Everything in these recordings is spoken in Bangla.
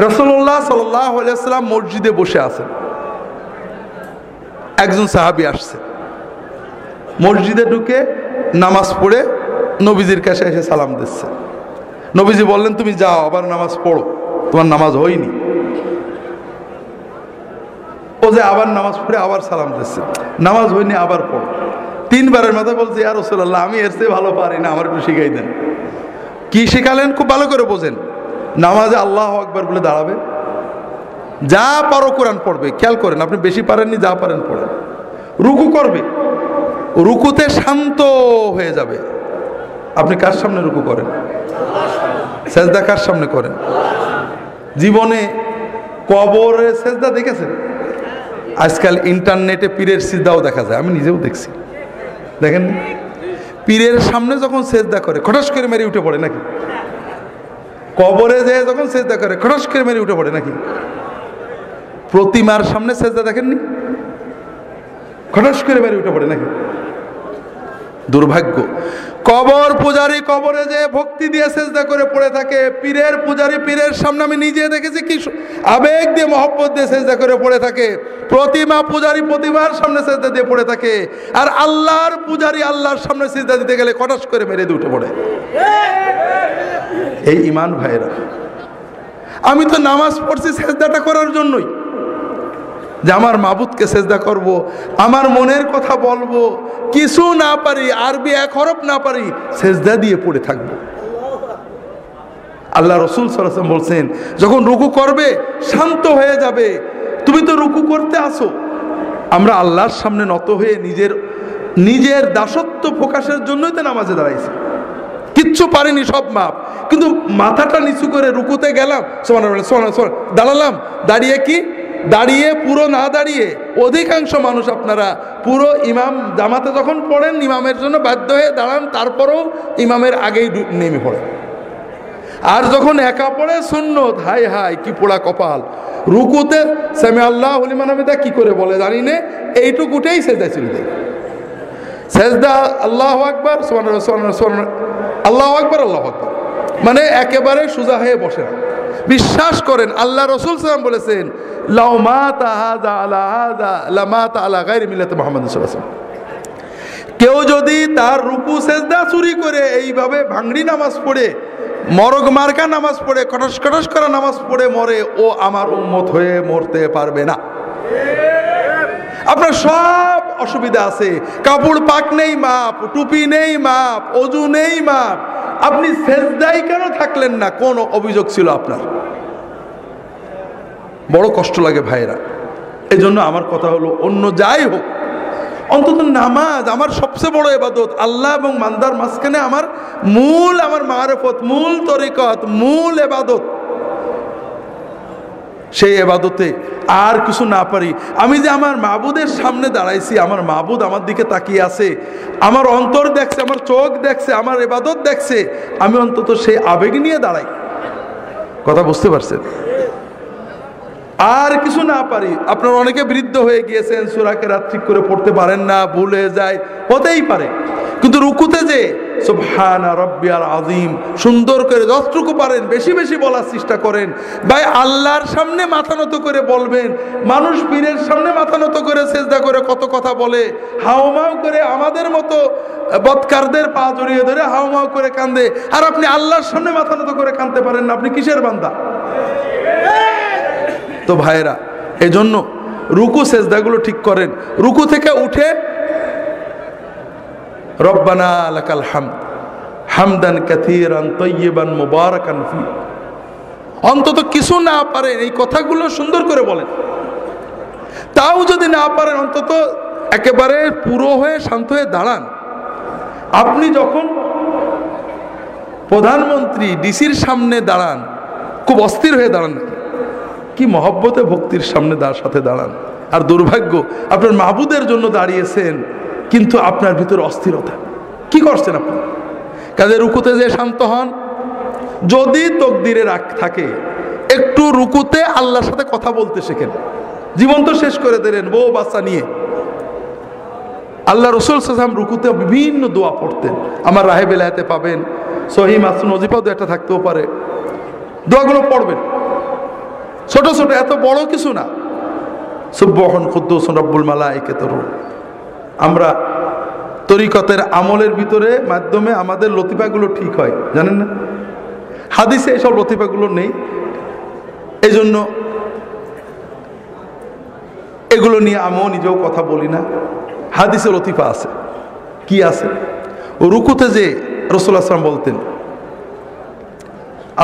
রাসূলুল্লাহ সাল্লাল্লাহু আলাইহি ওয়াসাল্লাম মসজিদে বসে আছেন, একজন সাহাবী আসছে, মসজিদে ঢুকে নামাজ পড়ে নবীজির কাছে এসে সালাম দিচ্ছে। নবীজি বললেন, তুমি যাও আবার নামাজ পড়ো, তোমার নামাজ হয়নি। ও যে আবার নামাজ পড়ে আবার সালাম দিচ্ছে, নামাজ হয়নি আবার পড়ো। তিনবারের মাথায় বলছে, ইয়া রাসূলুল্লাহ, আমি এর চেয়ে ভালো পারি না, আমার একটু শিখাই দেন। কি শিখালেন খুব ভালো করে বোঝেন। নামাজে আল্লাহু আকবার বলে দাঁড়াবে, যা পারো কোরআন পড়বে, খেয়াল করেন, আপনি বেশি পারেননি, যা পারেন পড়েন। রুকু করবে, রুকুতে শান্ত হয়ে যাবে। আপনি কার সামনে রুকু করেন? সেজদা কার সামনে করেন? জীবনে কবরে সেজদা দেখেছেন? আজকাল ইন্টারনেটে পীরের সিজদাও দেখা যায়, আমি নিজেও দেখছি। দেখেন, পীরের সামনে যখন সেজদা করে খটাস করে মেরে উঠে পড়ে নাকি? কবরে যে যখন সেজদা করে খটাস করে মেরে উঠে পড়ে নাকি? প্রতিমার সামনে সেজদা দেখেননি? খটাস করে মেরে উঠে পড়ে নাকি? দুর্ভাগ্য। কবর পূজারী কবরে যে ভক্তি দিয়ে সেজদা করে পড়ে থাকে, পীরের পূজারী পীরের সামনে আমি নিজে দেখেছি কি আবেগ দিয়ে মহব্বত দিয়ে সেজদা করে পড়ে থাকে। প্রতিমা পূজারী প্রতিমার সামনে সেজদা দিয়ে পড়ে থাকে, আর আল্লাহর পূজারী আল্লাহর সামনে সেজদা দিতে গেলে খটাস করে মেরে দিয়ে উঠে পড়ে। এই ঈমান ভাইরা, আমি তো নামাজ পড়ছি সেজদাটা করার জন্যই, যে আমার মাবুদকে সেজদা করব, আমার মনের কথা বলবো, কিছু না পারি, আরবি এক হরফ না পারি, সেজদা দিয়ে পড়ে থাকবো। আল্লাহ রাসূল সাল্লাল্লাহু আলাইহি ওয়াসাল্লাম বলছেন, যখন রুকু করবে শান্ত হয়ে যাবে। তুমি তো রুকু করতে আসো, আমরা আল্লাহর সামনে নত হয়ে নিজের দাসত্ব প্রকাশের জন্যই তো নামাজে দাঁড়াইছি। কিচ্ছু পারিনি, সব মাপ, কিন্তু মাথাটা নিচু করে রুকুতে গেলাম, সুবহানাল্লাহ সুবহানাল্লাহ, দাঁড়ালাম, দাঁড়িয়ে কি দাঁড়িয়ে পুরো না দাঁড়িয়ে, অধিকাংশ মানুষ আপনারা পুরো ইমাম জামাতে যখন পড়েন ইমামের জন্য বাধ্য হয়ে দাঁড়ান, তারপরেও ইমামের আগেই নেমে পড়েন। আর যখন একা পড়ে সুন্নত, হাই হাই কি পোড়া কপাল। রুকুতে সামি আল্লাহু লিমান হামিদা কি করে বলে জানি না, এইটুকুটাই সেজদা ছিল দেয়। সেজদা আল্লাহু আকবার সুবহানাল্লাহ সুবহানাল্লাহ সুবহানাল্লাহ, আল্লাহু আকবার আল্লাহু আকবার, মানে একেবারে সোজা হয়ে বসে না। বিশ্বাস করেন, আল্লাহ রাসূল সাল্লাল্লাহু আলাইহি ওয়াসাল্লাম বলেছেন, লাউ মাতা হাযা আলা হাযা লামাতা আলা গায়রি মিল্লাতি মুহাম্মাদ সাল্লাল্লাহু আলাইহি ওয়াসাল্লাম। কেউ যদি তার রুকু সেজদা চুরি করে এইভাবে ভাঙড়ি নামাজ পড়ে, মরগ মার্কা নামাজ পড়ে, কটস কটস করা নামাজ পড়ে মরে, ও আমার উম্মত হয়ে মরতে পারবে না। আপনার সব অসুবিধা আছে, কাপড় পাক নেই মাপ, টুপি নেই মাপ, ওযু নেই মাপ, আপনি সেজদাই কেন থাকলেন না? কোন অভিযোগ ছিল আপনার? বড় কষ্ট লাগে ভাইরা। এই জন্য আমার কথা হলো, অন্য যাই হোক, অন্তত নামাজ আমার সবচেয়ে বড় ইবাদত। আল্লাহ এবং বান্দার মাঝখানে আমার মারিফত, মূল তরিকত, মূল ইবাদত। সেই ইবাদতে আর কিছু না পারি, আমি যে আমার মাবুদের সামনে দাঁড়াইছি, আমার মাবুদ আমার দিকে তাকিয়ে আছে, আমার অন্তর দেখছে, আমার চোখ দেখছে, আমার ইবাদত দেখছে, আমি অন্তত সেই আবেগ নিয়ে দাঁড়াই। কথা বুঝতে পারছেন? আর কিছু না পারি। আপনার অনেকে বৃদ্ধ হয়ে গিয়েছেন, সূরা কেরাত ঠিক করে পড়তে পারেন না, ভুলে যায়, হতেই পারে, কিন্তু রুকুতে যে সুবহানা রাব্বিয়াল আযীম সুন্দর করে যতটুকু পারেন বেশি বেশি বলার চেষ্টা করেন। ভাই, আল্লাহর সামনে মাথা নত করে বলবেন। মানুষ পীরের সামনে মাথা নত করে সেজদা করে কত কথা বলে, হাউমাউ করে আমাদের মতো বদকারদের পা জড়িয়ে ধরে হাউমাউ করে কান্দে, আর আপনি আল্লাহর সামনে মাথা নত করে কাঁদতে পারেন না, আপনি কিসের বান্দা? তো ভাইরা, এই জন্য রুকু সেজদাগুলো ঠিক করেন। রুকু থেকে উঠে রব্বানা লাকাল হামদ হামদান কাসীরান তাইয়িবান মুবারাকান ফি, অন্তত কিছু না পারেন এই কথাগুলো সুন্দর করে বলেন। তাও যদি না পারেন, অন্তত একেবারে পুরো হয়ে শান্ত হয়ে দাঁড়ান। আপনি যখন প্রধানমন্ত্রী ডিসির সামনে দাঁড়ান, খুব অস্থির হয়ে দাঁড়ান, কি মহব্বতে ভক্তির সামনে সাথে দাঁড়ান। আর দুর্ভাগ্য, আপনার মাবুদের জন্য দাঁড়িয়েছেন, কিন্তু আপনার ভিতরে অস্থিরতা। কি করছেন আপনি? কাজে রুকুতে যে শান্ত হন। যদি তকদিরে রাখ থাকে, একটু রুকুতে আল্লাহর সাথে কথা বলতে শেখেন। জীবন তো শেষ করে দিলেন বউ বাচ্চা নিয়ে। আল্লাহ রাসূল সাল্লাল্লাহু আলাইহি ওয়াসাল্লাম রুকুতে বিভিন্ন দোয়া পড়তেন, আমার রাহে বেলায়েতে পাবেন, সহিহ মাসনুন ওজিফাও একটা থাকতেও পারে, দোয়াগুলো পড়বেন। ছোট ছোট, এত বড় কিছু না। সুবহান কুদ্দুসুন রব্বুল মালাইকাতুর রূহ। আমরা তরিকতের আমলের ভিতরে মাধ্যমে আমাদের লতিফাগুলো ঠিক হয়, জানেন না? হাদিসে এসব লতিফাগুলো নেই, এই জন্য এগুলো নিয়ে আমিও নিজেও কথা বলি না। হাদিসে লতিফা আছে। কি আছে? রুকুতে যে রাসূলুল্লাহ সাল্লাল্লাহু আলাইহি ওয়াসাল্লাম বলতেন,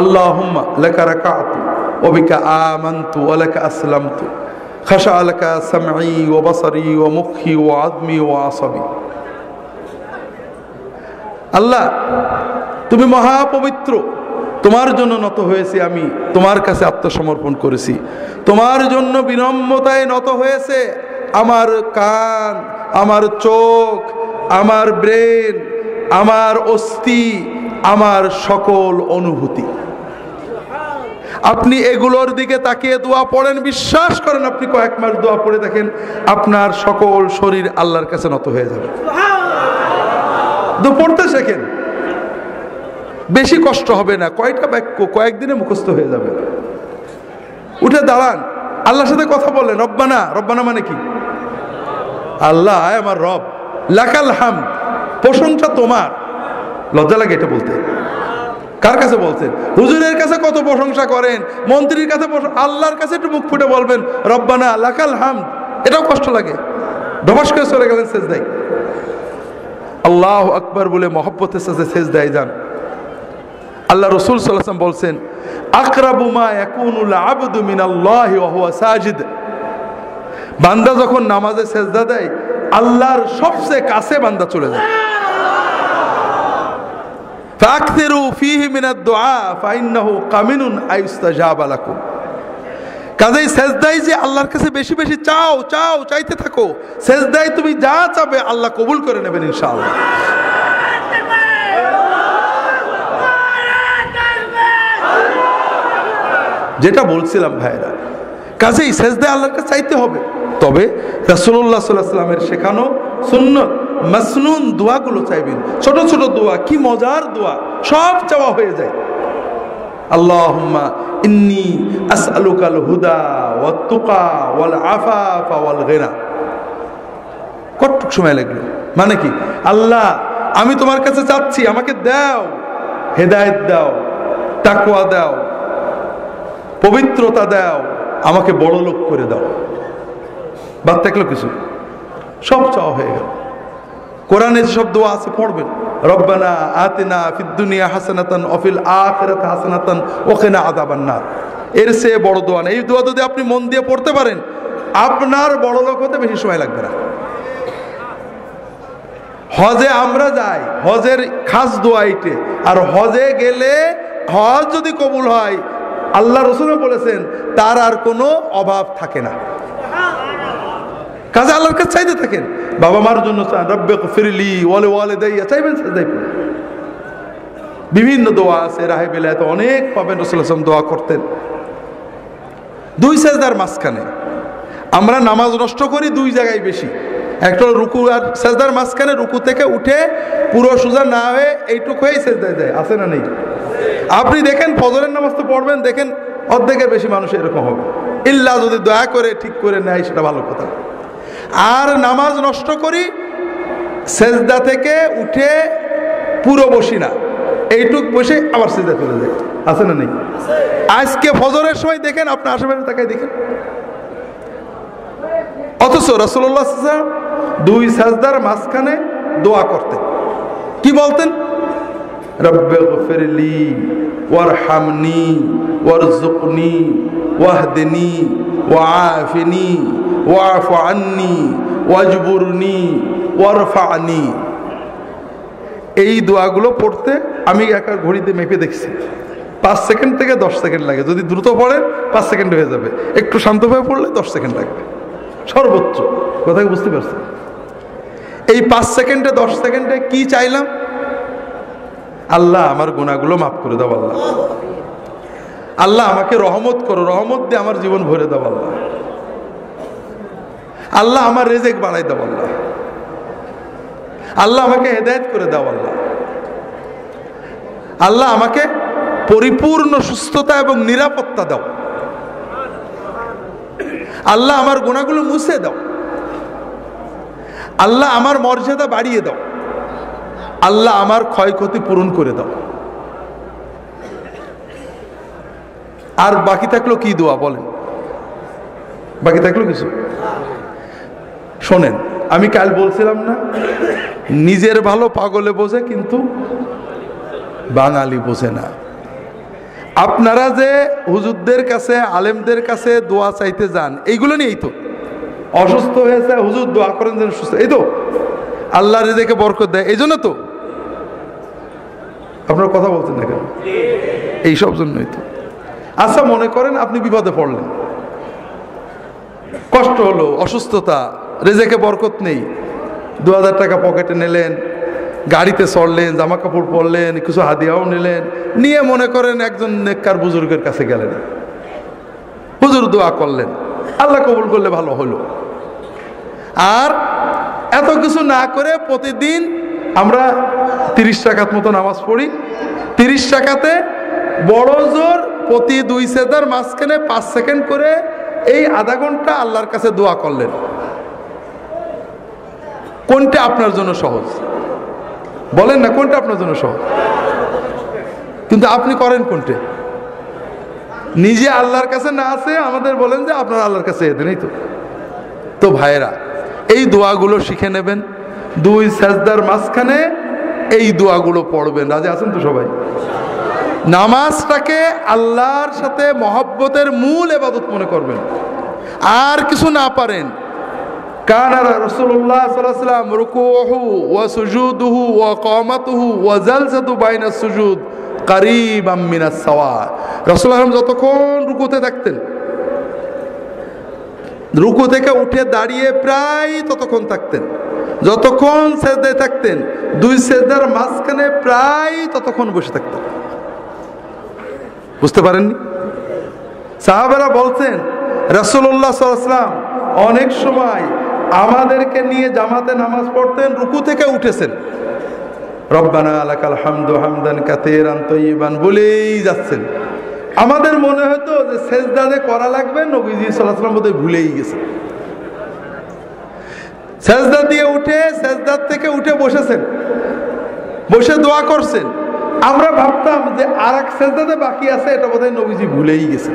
আল্লাহুম্মা লাকা রাকাতু ওয়া বিকা আমানতু ওয়া লাকা আসলামতু খাশা লাকা সামঈ ওয়া বাসারি ওয়া মুখি ওয়া আযমি ওয়া আসাবি। আল্লাহ, তুমি মহাপবিত্র, তোমার জন্য নত হয়েছি, আমি তোমার কাছে আত্মসমর্পণ করেছি, তোমার জন্য বিনম্রতায় নত হয়েছে আমার কান, আমার চোখ, আমার ব্রেন, আমার অস্থি, আমার সকল অনুভূতি। আপনি এগুলোর দিকে তাকিয়ে দোয়া পড়েন, বিশ্বাস করেন আপনি কয়েক মাস দোয়া পড়ে দেখেন আপনার সকল শরীর আল্লাহর কাছে নত হয়ে যাবে। পড়তে শেখেন, বেশি কষ্ট হবে না, কয়টা বাক্য কয়েকদিনে মুখস্থ হয়ে যাবে। উঠে দাঁড়ান, আল্লাহর সাথে কথা বলেন, রব্বানা। রব্বানা মানে কি? আল্লাহ আমার রব, লাকাল হামদ, প্রশংসা তোমার। লজ্জা লাগে এটা বলতে। কার কাছে বলছেন? হুজুরের কাছে কত প্রশংসা করেন, মন্ত্রীর কাছে, আল্লাহর কাছে একটু মুখ ফুটে বলবেন রব্বানা লাকাল হামদ, এটাও কষ্ট লাগে। ধবাস করে চলে গেলেন সেজদায়, আল্লাহু আকবার বলে মহব্বতের সাথে সেজদায় যান। আল্লাহ রাসূল সাল্লাল্লাহু আলাইহি ওয়াসাল্লাম বলছেন, আকরাবু মা ইয়াকুনুল আবদু মিনাল্লাহি ওয়া হুয়া সাজিদ। বান্দা যখন নামাজে সেজদা দেয়, আল্লাহর সবচেয়ে কাছে বান্দা চলে যায়। ফাকসিরু ফীহি মিনাদ দুআ ফাইন্নাহু কামিনুন আইস্তাজাবা লাকুম। কাজেই সেজদায় যে আল্লাহর কাছে বেশি বেশি চাও, চাও, চাইতে থাকো। সেজদায় তুমি যা চাবে আল্লাহ কবুল করে নেবেন ইনশাআল্লাহ। যেটা বলছিলাম ভাইরা, কাজেই সেজদায় আল্লাহর কাছে চাইতে হবে। তবে রাসূলুল্লাহ সাল্লাল্লাহু আলাইহি ওয়াসাল্লামের শেখানো সুন্নত মাসনুন দোয়াগুলো চাইবেন। ছোট ছোট দোয়া, কি মজার দোয়া, সব চাওয়া হয়ে যায়। আল্লাহুম্মা ইন্নী আসআলুকাল হুদা ওয়াত তুকা ওয়াল আফাফা ওয়াল গিনা। কতটুকু সময় লাগলো? মানে কি? আল্লাহ, আমি তোমার কাছে চাচ্ছি, আমাকে দাও, হেদায়েত দাও, তাকওয়া দাও, পবিত্রতা দাও, আমাকে বড় লোক করে দাও। বাদ থাকলো কিছু? সব চাওয়া হয়ে গেল। কোরআনে যেসব দোয়া আছে পড়বেন, রব্বানা আতিনা ফিদ দুনিয়া হাসানাতান ওয়া ফিল আখিরাতি হাসানাতান ওয়া কিনা আযাবান নার। এর চেয়ে বড় দোয়া নেই। এই দোয়া যদি আপনি মন দিয়ে পড়তে পারেন, আপনার বড় লোক হতে বেশি সময় লাগবে না। হজে আমরা যাই, হজের খাস দোয়া এইটে। আর হজে গেলে হজ যদি কবুল হয়, আল্লাহ রাসূল বলেছেন তার আর কোনো অভাব থাকে না। কাজে আল্লাহর কাছে চাইতে থাকেন। বাবা মার জন্য চান, রব্বিগফিরলি ওয়া লিওয়ালিদাইয়া, চাইবেন সেজদায় পড়ে। বিভিন্ন দোয়া আছে, রাহে বেলায়েত অনেক পাবেন। রাসূলুল্লাহ সাল্লাল্লাহু আলাইহি ওয়াসাল্লাম দোয়া করতেন দুই সেজদার মাঝখানে। আমরা নামাজ নষ্ট করি দুই জায়গায় বেশি। একটা রুকু আর সেজদার মাঝখানে, রুকু থেকে উঠে পুরো সোজা না হয়ে এইটুকু হয়েই সেজদায় যায়, আছে না নেই? আপনি দেখেন ফজরের নামাজ তো পড়বেন, দেখেন অর্ধেকের বেশি মানুষ এরকম হবে। ইল্লা যদি দয়া করে ঠিক করে নেয় সেটা ভালো কথা। আর নামাজ নষ্ট করি, সেজদা থেকে উঠে পুরো বসি না, এইটুক বসে আবার সেজদা চলে যায়, আছে না নেই? আজকে ফজরের সময় দেখেন, আপনার আশেপাশে তাকায় দেখেন। অথচ রাসূলুল্লাহ সাল্লাল্লাহু আলাইহি ওয়াসাল্লাম দুই সাজদার মাঝখানে দোয়া করতেন। কি বলতেন? রব্বিগফিরলি ওয়ারহামনি ওয়ারযুকনি ওয়াহদিনি ওয়াআফিনি ওয়াফু আন্নি ওয়াজবুরনি ওয়ারফানি। এই দোয়াগুলো পড়তে আমি একা ঘড়িতে মেপে দেখছি 5 সেকেন্ড থেকে 10 সেকেন্ড লাগে। যদি দ্রুত পড়েন 5 সেকেন্ড হয়ে যাবে, একটু শান্তভাবে পড়লে 10 সেকেন্ড লাগবে সর্বোচ্চ। কথা বুঝতে পারছেন? এই 5 সেকেন্ডে 10 সেকেন্ডে কি চাইলাম? আল্লাহ আমার গুনাহগুলো মাফ করে দাও, আল্লাহ আল্লাহ আমাকে রহমত করো, রহমত দিয়ে আমার জীবন ভরে দাও, আল্লাহ আল্লাহ আমার রিজিক বাড়াই দাও, আল্লাহ আল্লাহ আমাকে হেদায়েত করে দাও, আল্লাহ আল্লাহ আমাকে পরিপূর্ণ সুস্থতা এবং নিরাপত্তা দাও। আল্লাহ আমার গুনাহগুলো মুছে দাও, আল্লাহ আমার মর্যাদা বাড়িয়ে দাও, আল্লাহ আমার ক্ষয়ক্ষতি পূরণ করে দাও। আর বাকি থাকলো কি দোয়া বলেন? বাকি থাকলো কিছু? শোনেন, আমি কাল বলছিলাম না, নিজের ভালো পাগলে বোঝে কিন্তু বাঙালি বোঝে না। আপনারা যে হুজুরদের কাছে, আলেমদের কাছে দোয়া চাইতে যান, এইগুলো নিয়েই তো। অসুস্থ হয়েছে, হুজুর দোয়া করেন যেন সুস্থ, এই তো আল্লাহ রিজিকে বরকত দেয়, এই জন্য তো। আপনারা কথা বলছেন না কেন? এইসব জন্যই তো। আচ্ছা, মনে করেন আপনি বিপদে পড়লেন, কষ্ট হলো, অসুস্থতা, রিজিকে বরকত নেই, 2000 টাকা পকেটে নিলেন, গাড়িতে চড়লেন, জামা কাপড় পরলেন, কিছু হাদিয়াও নিলেন, নিয়ে মনে করেন একজন নেককার বুজুর্গের কাছে গেলেন, হুজুর দোয়া করলেন, আল্লাহ কবুল করলে ভালো হলো। আর এত কিছু না করে প্রতিদিন আমরা 30 রাকাত মতো নামাজ পড়ি, 30 রাকাতে বড় জোর প্রতি 2 সেজদার মাঝখানে 5 সেকেন্ড করে এই আধা ঘন্টা আল্লাহর কাছে দোয়া করলেন। কোনটা আপনার জন্য সহজ বলেন না? কোনটা আপনার জন্য সহজ? কিন্তু আপনি করেন কোনটা? নিজে আল্লাহর কাছে না আছে আমাদের বলেন যে আপনারা আল্লাহর কাছে এদেন, এই তো। তো ভাইরা, এই দোয়াগুলো শিখে নেবেন, 2 সেজদার মাঝখানে এই দোয়াগুলো পড়বেন। রাজি আছেন তো সবাই? নামাজটাকে আল্লাহর সাথে মহব্বতের মূল ইবাদত মনে করবেন। আর কিছু না পারেন, কানা রাসূলুল্লাহ সাল্লাল্লাহু আলাইহি ওয়াসাল্লাম রুকুউহু ওয়া সুজুদুহু ওয়া কিয়ামাতুহু ওয়া জালসাতু বাইনাস সুজুদ কারীবাম মিনাস সাওয়া। রাসূলুল্লাহ যতক্ষণ রুকুতে থাকতেন, রুকু থেকে উঠে দাঁড়িয়ে প্রায় ততক্ষণ থাকতেন, যতক্ষণ সেজদায় থাকতেন 2 সেজদার মাঝখানে প্রায় ততক্ষণ বসে থাকতেন। বুঝতে পারেননি? সাহাবারা বলছেন রাসূলুল্লাহ সাল্লাল্লাহু আলাইহি ওয়াসাল্লাম অনেক সময় আমাদেরকে নিয়ে জামাতে নামাজ পড়তেন, রুকু থেকে উঠেছেন, রব্বানা লাকাল হামদু হামদান কাসীরান তাইয়িবান বলেই যাচ্ছেন। আমাদের মনে হতো যে সেজদাতে করা লাগবে, নবীজি সাল্লাল্লাহু আলাইহি ওয়াসাল্লাম বোধহয় ভুলেই গেছে। সেজদা দিয়ে উঠে, সেজদার থেকে উঠে বসেছেন, বসে দোয়া করছেন। আমরা ভাবতাম যে আরেক সেজদাতে বাকি আছে, এটা বোধহয় নবীজি ভুলেই গেছে।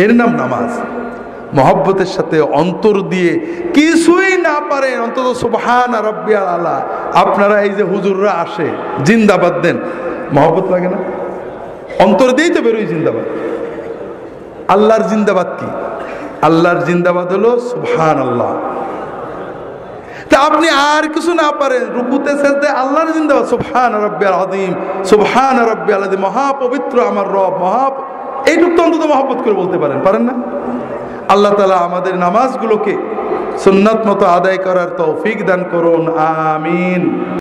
এর নাম নামাজ। মহব্বতের সাথে অন্তর দিয়ে, কিছুই না পারেন অন্তত সুবহানা রাব্বিয়াল আলা। আপনারা এই যে হুজুররা আসে জিন্দাবাদ দেন, মহব্বত লাগে না? অন্তর দিয়েই তো বেরোই জিন্দাবাদ। আল্লাহর জিন্দাবাদ কি? আল্লাহর জিন্দাবাদ হলো সুবহানাল্লাহ। তা আপনি আর কিছু না পারেন, রুকুতে সেজদায় আল্লাহর জিন্দাবাদ, সুবহানা রাব্বিয়াল আযীম, সুবহানা রাব্বিয়াল আযীম, মহাপবিত্র আমার রব, এইটুকু তো অন্তত মহব্বত করে বলতে পারেন, পারেন না? আল্লাহ তাআলা আমাদের নামাজগুলোকে সুন্নাত মতো আদায় করার তৌফিক দান করুন, আমিন।